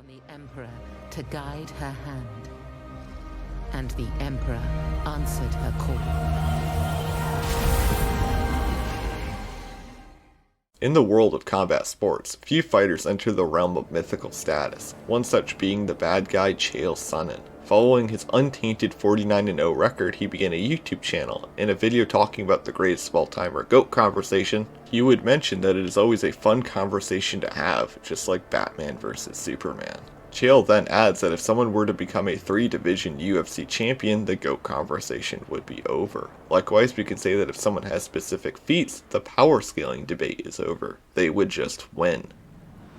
on the Emperor to guide her hand, and the Emperor answered her call. In the world of combat sports, few fighters enter the realm of mythical status, one such being the bad guy Chael Sonnen. Following his untainted 49-0 record, he began a YouTube channel. In a video talking about the greatest of all time or GOAT conversation, he would mention that it is always a fun conversation to have, just like Batman vs Superman. Chael then adds that if someone were to become a 3-division UFC champion, the GOAT conversation would be over. Likewise, we can say that if someone has specific feats, the power scaling debate is over. They would just win.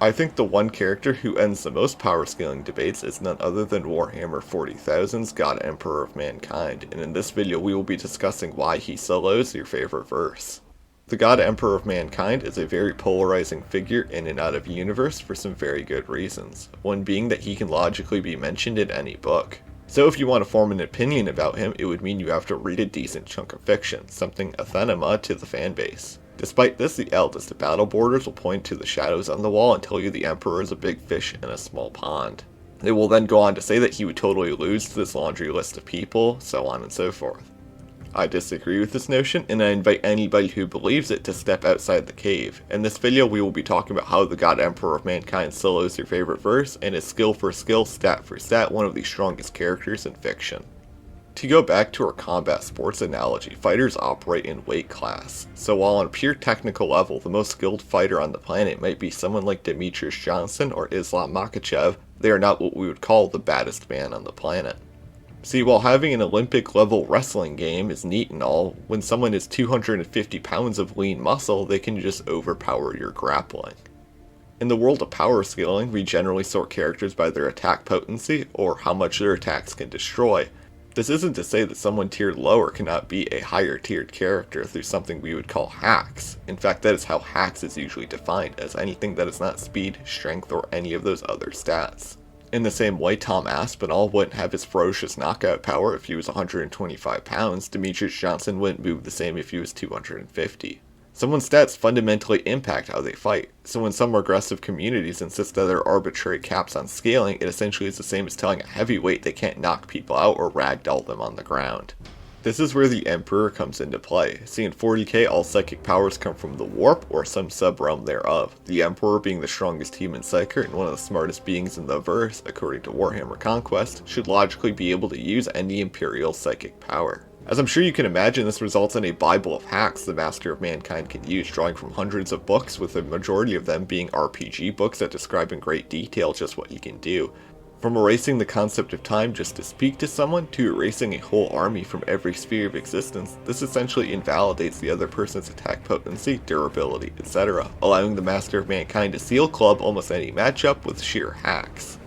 I think the one character who ends the most power scaling debates is none other than Warhammer 40,000's God Emperor of Mankind, and in this video we will be discussing why he solos your favorite verse. The God Emperor of Mankind is a very polarizing figure in and out of universe for some very good reasons, one being that he can logically be mentioned in any book. So if you want to form an opinion about him, it would mean you have to read a decent chunk of fiction, something anathema to the fanbase. Despite this, the eldest battle borders will point to the shadows on the wall and tell you the Emperor is a big fish in a small pond. They will then go on to say that he would totally lose to this laundry list of people, so on and so forth. I disagree with this notion, and I invite anybody who believes it to step outside the cave. In this video we will be talking about how the God Emperor of Mankind solos your favorite verse, and is skill for skill, stat for stat, one of the strongest characters in fiction. To go back to our combat sports analogy, fighters operate in weight class. So while on a pure technical level, the most skilled fighter on the planet might be someone like Demetrius Johnson or Islam Makhachev, they are not what we would call the baddest man on the planet. See, while having an Olympic level wrestling game is neat and all, when someone is 250 pounds of lean muscle, they can just overpower your grappling. In the world of power scaling, we generally sort characters by their attack potency, or how much their attacks can destroy. This isn't to say that someone tiered lower cannot be a higher tiered character through something we would call hacks. In fact, that is how hacks is usually defined, as anything that is not speed, strength, or any of those other stats. In the same way, Tom Aspinall wouldn't have his ferocious knockout power if he was 125 pounds, Demetrius Johnson wouldn't move the same if he was 250. Someone's stats fundamentally impact how they fight, so when some aggressive communities insist that there are arbitrary caps on scaling, it essentially is the same as telling a heavyweight they can't knock people out or ragdoll them on the ground. This is where the Emperor comes into play. See, in 40k all psychic powers come from the Warp or some sub-realm thereof, the Emperor being the strongest human psyker and one of the smartest beings in the verse, according to Warhammer Conquest, should logically be able to use any Imperial psychic power. As I'm sure you can imagine, this results in a Bible of hacks the Master of Mankind can use, drawing from hundreds of books, with the majority of them being RPG books that describe in great detail just what he can do. From erasing the concept of time just to speak to someone, to erasing a whole army from every sphere of existence, this essentially invalidates the other person's attack potency, durability, etc., allowing the Master of Mankind to seal club almost any matchup with sheer hacks.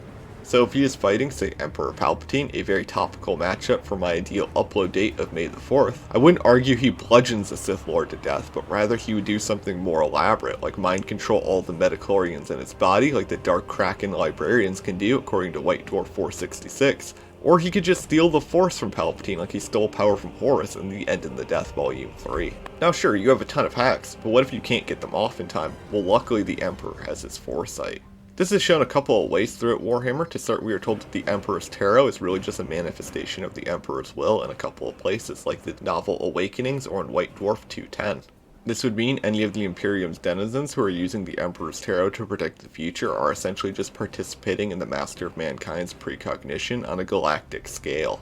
So if he is fighting, say, Emperor Palpatine, a very topical matchup for my ideal upload date of May the 4th, I wouldn't argue he bludgeons the Sith Lord to death, but rather he would do something more elaborate, like mind control all the midichlorians in its body, like the Dark Kraken librarians can do, according to White Dwarf 466, or he could just steal the Force from Palpatine like he stole power from Horus in the End in the Death Volume 3. Now sure, you have a ton of hacks, but what if you can't get them off in time? Well, luckily the Emperor has his Foresight. This is shown a couple of ways throughout Warhammer. To start, we are told that the Emperor's Tarot is really just a manifestation of the Emperor's will in a couple of places, like the novel Awakenings or in White Dwarf 210. This would mean any of the Imperium's denizens who are using the Emperor's Tarot to predict the future are essentially just participating in the Master of Mankind's precognition on a galactic scale.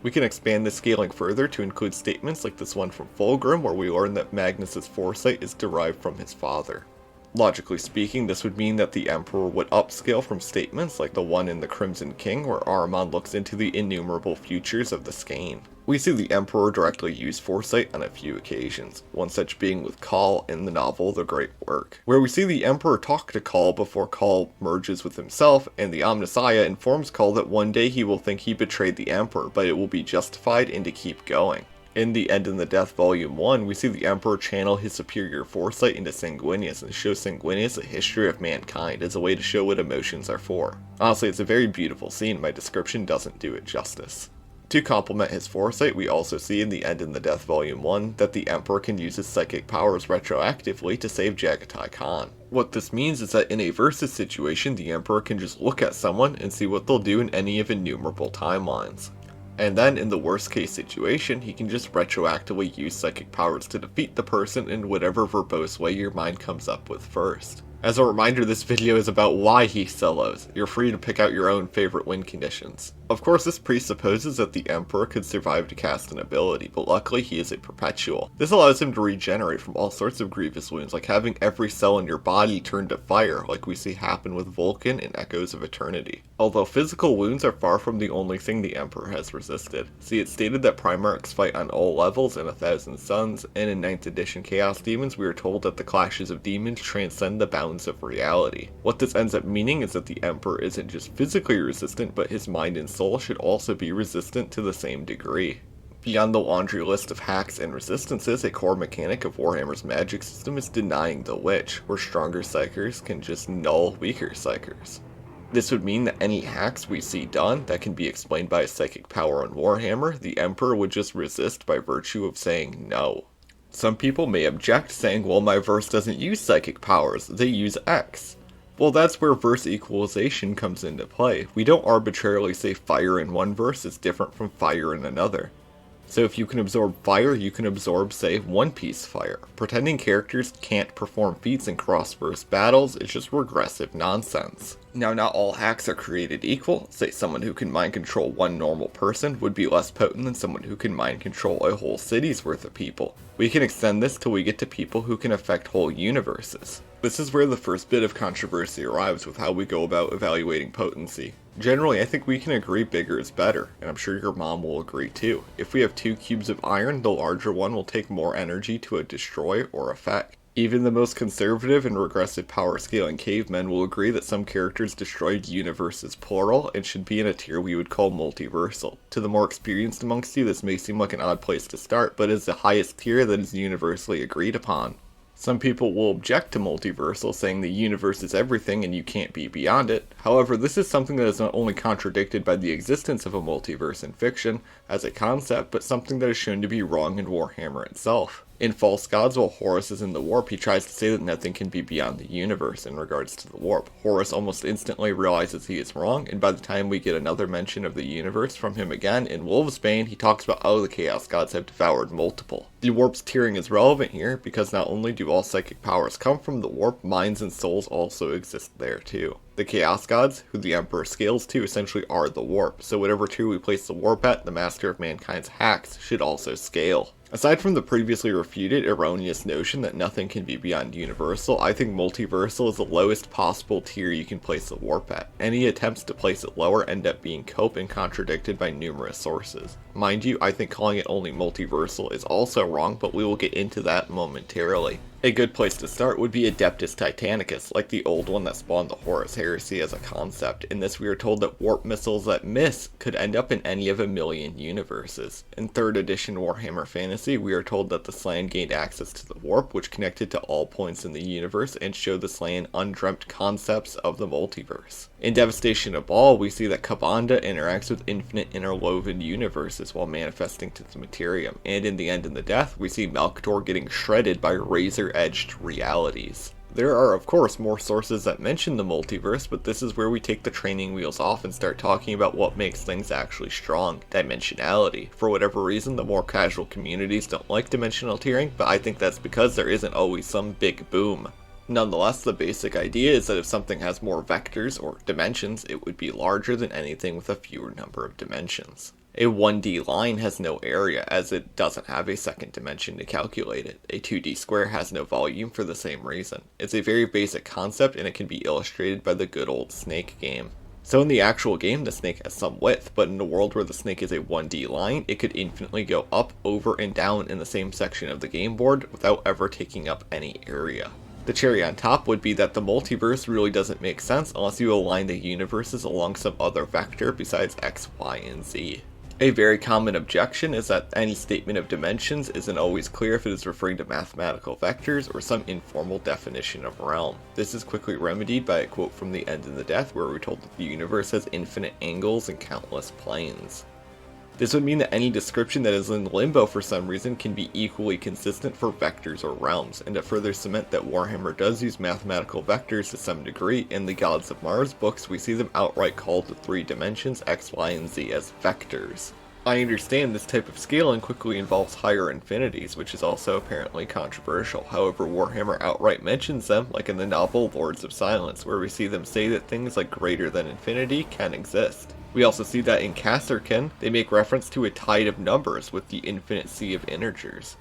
We can expand this scaling further to include statements like this one from Fulgrim, where we learn that Magnus's foresight is derived from his father. Logically speaking, this would mean that the Emperor would upscale from statements like the one in the Crimson King, where Ahriman looks into the innumerable futures of the Skane. We see the Emperor directly use foresight on a few occasions, one such being with Khal in the novel The Great Work, where we see the Emperor talk to Khal before Khal merges with himself, and the Omnissiah informs Khal that one day he will think he betrayed the Emperor, but it will be justified and to keep going. In the End in the Death Volume 1, we see the Emperor channel his superior foresight into Sanguinius and show Sanguinius a history of mankind as a way to show what emotions are for. Honestly, it's a very beautiful scene, my description doesn't do it justice. To complement his foresight, we also see in the End in the Death Volume 1 that the Emperor can use his psychic powers retroactively to save Jagatai Khan. What this means is that in a versus situation, the Emperor can just look at someone and see what they'll do in any of innumerable timelines. And then in the worst case situation, he can just retroactively use psychic powers to defeat the person in whatever verbose way your mind comes up with first. As a reminder, this video is about why he solos. You're free to pick out your own favorite win conditions. Of course, this presupposes that the Emperor could survive to cast an ability, but luckily he is a Perpetual. This allows him to regenerate from all sorts of grievous wounds, like having every cell in your body turn to fire, like we see happen with Vulcan in Echoes of Eternity. Although physical wounds are far from the only thing the Emperor has resisted. See, it's stated that Primarchs fight on all levels in 1000 Suns, and in 9th edition Chaos Demons we are told that the clashes of demons transcend the bounds of reality. What this ends up meaning is that the Emperor isn't just physically resistant, but his mind and soul should also be resistant to the same degree. Beyond the laundry list of hacks and resistances, a core mechanic of Warhammer's magic system is denying the witch, where stronger psychers can just null weaker psychers. This would mean that any hacks we see done that can be explained by a psychic power on Warhammer, the Emperor would just resist by virtue of saying no. Some people may object, saying, well, my verse doesn't use psychic powers, they use X. Well, that's where verse equalization comes into play. We don't arbitrarily say fire in one verse is different from fire in another. So if you can absorb fire, you can absorb, say, One Piece fire. Pretending characters can't perform feats in cross-verse battles is just regressive nonsense. Now, not all hacks are created equal. Say someone who can mind control one normal person would be less potent than someone who can mind control a whole city's worth of people. We can extend this till we get to people who can affect whole universes. This is where the first bit of controversy arrives with how we go about evaluating potency. Generally, I think we can agree bigger is better, and I'm sure your mom will agree too. If we have 2 cubes of iron, the larger one will take more energy to destroy or affect. Even the most conservative and regressive power scaling cavemen will agree that some characters destroyed universes plural and should be in a tier we would call multiversal. To the more experienced amongst you, this may seem like an odd place to start, but is the highest tier that is universally agreed upon. Some people will object to multiversal, saying the universe is everything and you can't be beyond it. However, this is something that is not only contradicted by the existence of a multiverse in fiction as a concept, but something that is shown to be wrong in Warhammer itself. In False Gods, while Horus is in the warp, he tries to say that nothing can be beyond the universe in regards to the warp. Horus almost instantly realizes he is wrong, and by the time we get another mention of the universe from him again in Wolvesbane, he talks about how the Chaos Gods have devoured multiple. The warp's tiering is relevant here, because not only do all psychic powers come from the warp, minds and souls also exist there too. The Chaos Gods, who the Emperor scales to, essentially are the warp, so whatever tier we place the warp at, the Master of Mankind's hacks should also scale. Aside from the previously refuted erroneous notion that nothing can be beyond universal, I think multiversal is the lowest possible tier you can place the warp at. Any attempts to place it lower end up being cope and contradicted by numerous sources. Mind you, I think calling it only multiversal is also wrong, but we will get into that momentarily. A good place to start would be Adeptus Titanicus, like the old one that spawned the Horus Heresy as a concept. In this we are told that warp missiles that miss could end up in any of a million universes. In 3rd edition Warhammer Fantasy, we are told that the Slan gained access to the warp, which connected to all points in the universe and showed the Slan undreamt concepts of the multiverse. In Devastation of Baal, we see that Kabanda interacts with infinite interwoven universes while manifesting to the Materium, and in The End and the Death, we see Malkator getting shredded by razor-edged realities. There are of course more sources that mention the multiverse, but this is where we take the training wheels off and start talking about what makes things actually strong. Dimensionality. For whatever reason, the more casual communities don't like dimensional tiering, but I think that's because there isn't always some big boom. Nonetheless, the basic idea is that if something has more vectors or dimensions, it would be larger than anything with a fewer number of dimensions. A 1D line has no area, as it doesn't have a second dimension to calculate it. A 2D square has no volume for the same reason. It's a very basic concept, and it can be illustrated by the good old snake game. So in the actual game, the snake has some width, but in a world where the snake is a 1D line, it could infinitely go up, over, and down in the same section of the game board without ever taking up any area. The cherry on top would be that the multiverse really doesn't make sense unless you align the universes along some other vector besides X, Y, and Z. A very common objection is that any statement of dimensions isn't always clear if it is referring to mathematical vectors or some informal definition of realm. This is quickly remedied by a quote from The End and the Death, where we're told that the universe has infinite angles and countless planes. This would mean that any description that is in limbo for some reason can be equally consistent for vectors or realms, and to further cement that Warhammer does use mathematical vectors to some degree, in the Gods of Mars books we see them outright called the three dimensions X, Y, and Z as vectors. I understand this type of scaling quickly involves higher infinities, which is also apparently controversial. However, Warhammer outright mentions them, like in the novel Lords of Silence, where we see them say that things like greater than infinity can exist. We also see that in Kasserkin, they make reference to a tide of numbers with the infinite sea of integers.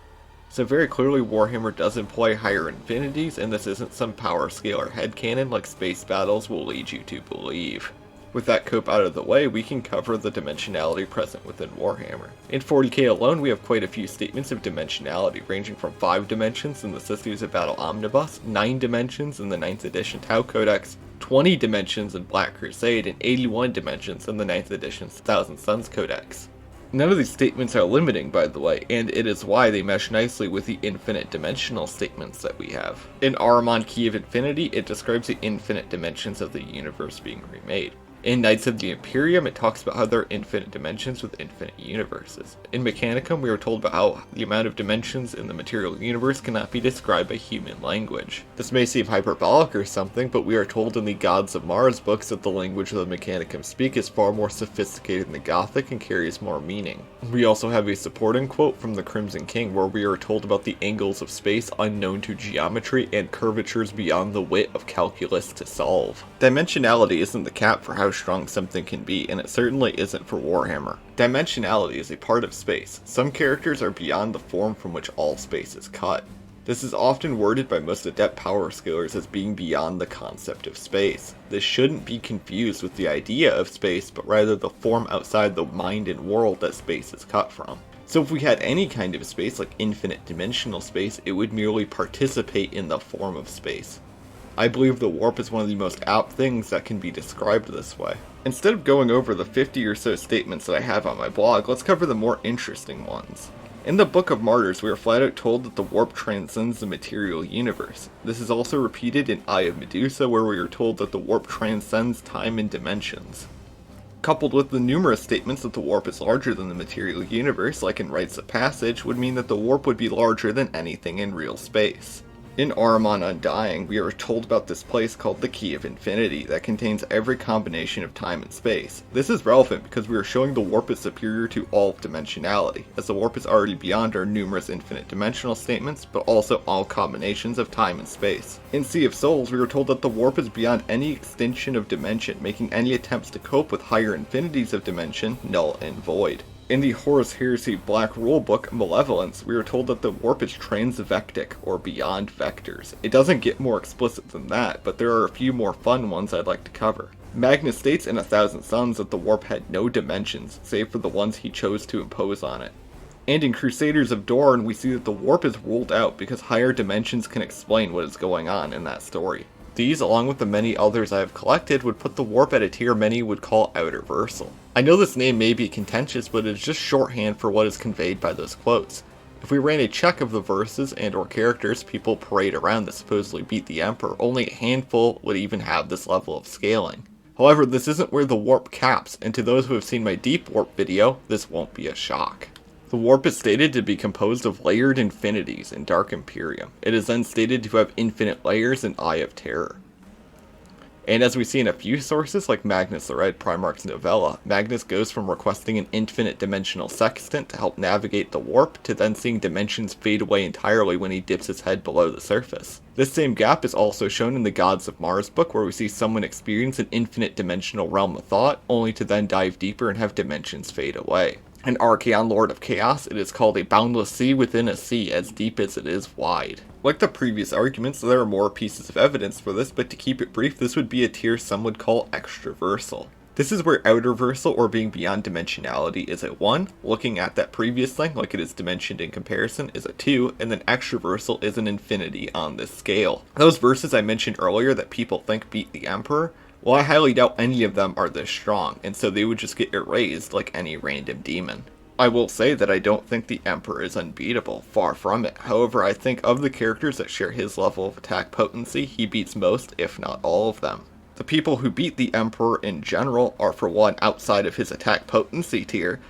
So very clearly Warhammer does employ higher infinities, and this isn't some power scale or headcanon like space battles will lead you to believe. With that cope out of the way, we can cover the dimensionality present within Warhammer. In 40k alone, we have quite a few statements of dimensionality, ranging from 5 dimensions in the Systems of Battle Omnibus, 9 dimensions in the 9th edition Tau Codex, 20 dimensions in Black Crusade, and 81 dimensions in the 9th edition's Thousand Suns Codex. None of these statements are limiting, by the way, and it is why they mesh nicely with the infinite dimensional statements that we have. In Ahriman Key of Infinity, it describes the infinite dimensions of the universe being remade. In Knights of the Imperium, it talks about how there are infinite dimensions with infinite universes. In Mechanicum, we are told about how the amount of dimensions in the material universe cannot be described by human language. This may seem hyperbolic or something, but we are told in the Gods of Mars books that the language the Mechanicum speak is far more sophisticated than the Gothic and carries more meaning. We also have a supporting quote from the Crimson King where we are told about the angles of space unknown to geometry and curvatures beyond the wit of calculus to solve. Dimensionality isn't the cap for how strong something can be, and it certainly isn't for Warhammer. Dimensionality is a part of space. Some characters are beyond the form from which all space is cut. This is often worded by most adept power scalers as being beyond the concept of space. This shouldn't be confused with the idea of space, but rather the form outside the mind and world that space is cut from. So if we had any kind of space like infinite dimensional space, it would merely participate in the form of space. I believe the warp is one of the most apt things that can be described this way. Instead of going over the 50 or so statements that I have on my blog, let's cover the more interesting ones. In the Book of Martyrs, we are flat out told that the warp transcends the material universe. This is also repeated in Eye of Medusa, where we are told that the warp transcends time and dimensions. Coupled with the numerous statements that the warp is larger than the material universe, like in Rites of Passage, would mean that the warp would be larger than anything in real space. In Ahriman Undying, we are told about this place called the Key of Infinity that contains every combination of time and space. This is relevant because we are showing the warp is superior to all of dimensionality, as the warp is already beyond our numerous infinite dimensional statements, but also all combinations of time and space. In Sea of Souls, we are told that the warp is beyond any extension of dimension, making any attempts to cope with higher infinities of dimension null and void. In the Horus Heresy Black Rulebook, Malevolence, we are told that the warp is transvectic, or beyond vectors. It doesn't get more explicit than that, but there are a few more fun ones I'd like to cover. Magnus states in A Thousand Suns that the warp had no dimensions, save for the ones he chose to impose on it. And in Crusaders of Dorn, we see that the warp is ruled out because higher dimensions can explain what is going on in that story. These, along with the many others I have collected, would put the warp at a tier many would call Outerversal. I know this name may be contentious, but it is just shorthand for what is conveyed by those quotes. If we ran a check of the verses and or characters people parade around that supposedly beat the Emperor, only a handful would even have this level of scaling. However, this isn't where the warp caps, and to those who have seen my Deep Warp video, this won't be a shock. The warp is stated to be composed of layered infinities in Dark Imperium. It is then stated to have infinite layers in Eye of Terror. And as we see in a few sources, like Magnus the Red Primarch's novella, Magnus goes from requesting an infinite dimensional sextant to help navigate the warp, to then seeing dimensions fade away entirely when he dips his head below the surface. This same gap is also shown in the Gods of Mars book, where we see someone experience an infinite dimensional realm of thought, only to then dive deeper and have dimensions fade away. In Archaon Lord of Chaos, it is called a boundless sea within a sea, as deep as it is wide. Like the previous arguments, there are more pieces of evidence for this, but to keep it brief, this would be a tier some would call Extraversal. This is where Outerversal, or being beyond dimensionality, is at 1, looking at that previous thing like it is dimensioned in comparison is a 2, and then Extraversal is an infinity on this scale. Those verses I mentioned earlier that people think beat the Emperor, well, I highly doubt any of them are this strong, and so they would just get erased like any random demon. I will say that I don't think the Emperor is unbeatable, far from it. However, I think of the characters that share his level of attack potency, he beats most, if not all of them. The people who beat the Emperor in general are, for one, outside of his attack potency tier,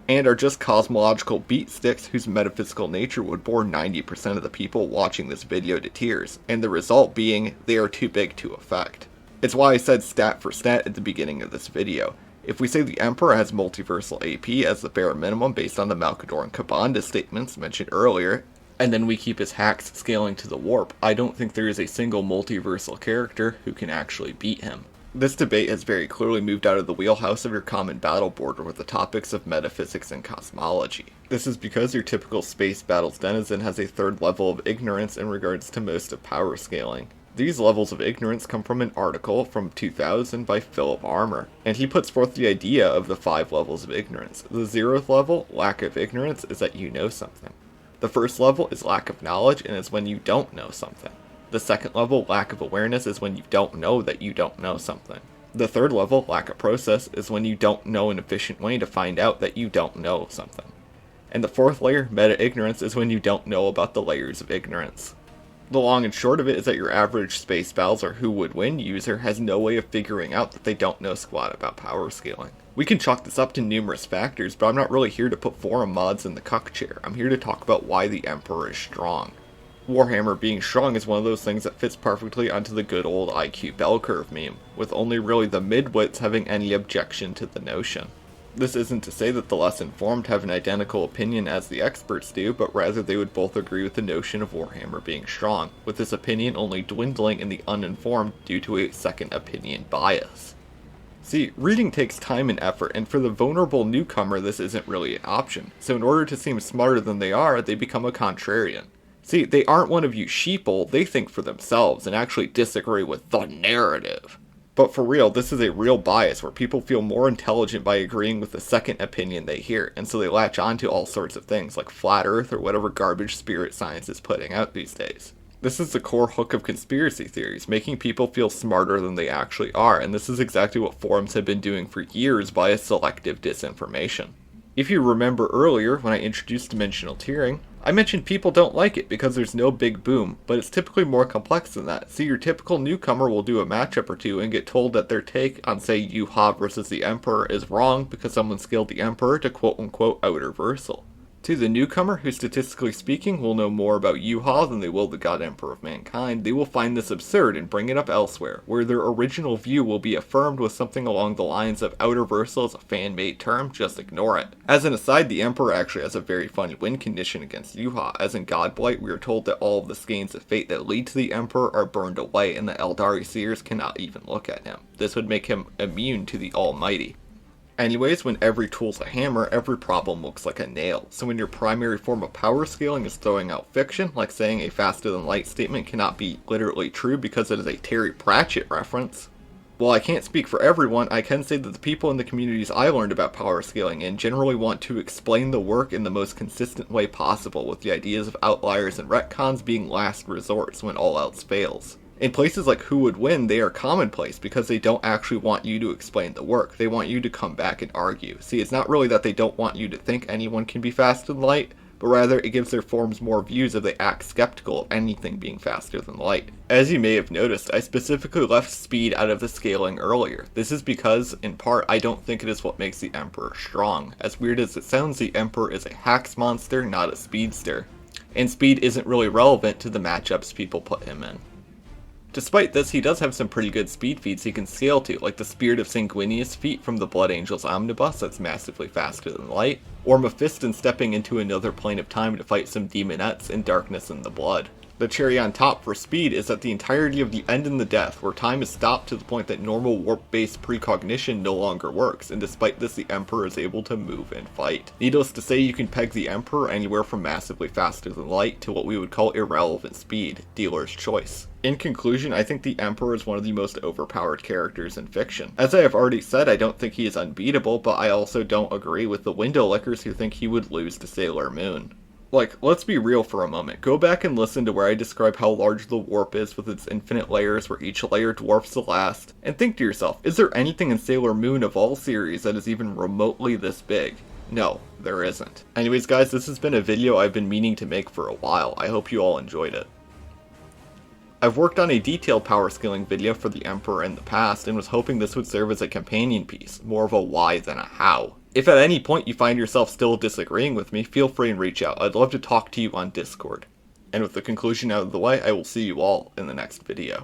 and are just cosmological beat sticks whose metaphysical nature would bore 90% of the people watching this video to tears, and the result being they are too big to affect. It's why I said stat for stat at the beginning of this video. If we say the Emperor has multiversal AP as the bare minimum based on the Malkador and Kabanda statements mentioned earlier, and then we keep his hacks scaling to the warp, I don't think there is a single multiversal character who can actually beat him. This debate has very clearly moved out of the wheelhouse of your common battle border with the topics of metaphysics and cosmology. This is because your typical space battles denizen has a third level of ignorance in regards to most of power scaling. These levels of ignorance come from an article from 2000 by Philip Armour, and he puts forth the idea of the 5 levels of ignorance. The 0th level, lack of ignorance, is that you know something. The first level is lack of knowledge, and is when you don't know something. The second level, lack of awareness, is when you don't know that you don't know something. The third level, lack of process, is when you don't know an efficient way to find out that you don't know something. And the fourth layer, meta-ignorance, is when you don't know about the layers of ignorance. The long and short of it is that your average space battles or who would win user has no way of figuring out that they don't know squat about power scaling. We can chalk this up to numerous factors, but I'm not really here to put forum mods in the cuck chair. I'm here to talk about why the Emperor is strong. Warhammer being strong is one of those things that fits perfectly onto the good old IQ bell curve meme, with only really the midwits having any objection to the notion. This isn't to say that the less informed have an identical opinion as the experts do, but rather they would both agree with the notion of Warhammer being strong, with this opinion only dwindling in the uninformed due to a second opinion bias. See, reading takes time and effort, and for the vulnerable newcomer this isn't really an option, so in order to seem smarter than they are, they become a contrarian. See, they aren't one of you sheeple, they think for themselves and actually disagree with the narrative. But for real, this is a real bias where people feel more intelligent by agreeing with the second opinion they hear, and so they latch on to all sorts of things like flat earth or whatever garbage spirit science is putting out these days. This is the core hook of conspiracy theories, making people feel smarter than they actually are, and this is exactly what forums have been doing for years via selective disinformation. If you remember earlier, when I introduced dimensional tiering, I mentioned people don't like it because there's no big boom, but it's typically more complex than that. See, your typical newcomer will do a matchup or two and get told that their take on, say, Yuha versus the Emperor is wrong because someone scaled the Emperor to quote-unquote Outerversal. To the newcomer, who statistically speaking will know more about Yuha than they will the God Emperor of Mankind, they will find this absurd and bring it up elsewhere, where their original view will be affirmed with something along the lines of Outerversal is a fan-made term, just ignore it. As an aside, the Emperor actually has a very fun win condition against Yuha, as in Godblight we are told that all of the skeins of fate that lead to the Emperor are burned away and the Eldari seers cannot even look at him. This would make him immune to the Almighty. Anyways, when every tool's a hammer, every problem looks like a nail. So when your primary form of power scaling is throwing out fiction, like saying a faster than light statement cannot be literally true because it is a Terry Pratchett reference. While I can't speak for everyone, I can say that the people in the communities I learned about power scaling in generally want to explain the work in the most consistent way possible, with the ideas of outliers and retcons being last resorts when all else fails. In places like Who Would Win, they are commonplace because they don't actually want you to explain the work. They want you to come back and argue. See, it's not really that they don't want you to think anyone can be faster than light, but rather it gives their forms more views if they act skeptical of anything being faster than light. As you may have noticed, I specifically left speed out of the scaling earlier. This is because, in part, I don't think it is what makes the Emperor strong. As weird as it sounds, the Emperor is a hacks monster, not a speedster. And speed isn't really relevant to the matchups people put him in. Despite this, he does have some pretty good speed feats he can scale to, like the Spirit of Sanguinius feat from the Blood Angels Omnibus that's massively faster than light, or Mephiston stepping into another plane of time to fight some demonettes in Darkness and the Blood. The cherry on top for speed is that the entirety of the End in the Death, where time is stopped to the point that normal warp-based precognition no longer works, and despite this the Emperor is able to move and fight. Needless to say, you can peg the Emperor anywhere from massively faster than light to what we would call irrelevant speed, dealer's choice. In conclusion, I think the Emperor is one of the most overpowered characters in fiction. As I have already said, I don't think he is unbeatable, but I also don't agree with the window lickers who think he would lose to Sailor Moon. Like, let's be real for a moment. Go back and listen to where I describe how large the warp is with its infinite layers where each layer dwarfs the last, and think to yourself, is there anything in Sailor Moon of all series that is even remotely this big? No, there isn't. Anyways guys, this has been a video I've been meaning to make for a while. I hope you all enjoyed it. I've worked on a detailed power scaling video for the Emperor in the past and was hoping this would serve as a companion piece, more of a why than a how. If at any point you find yourself still disagreeing with me, feel free and reach out. I'd love to talk to you on Discord. And with the conclusion out of the way, I will see you all in the next video.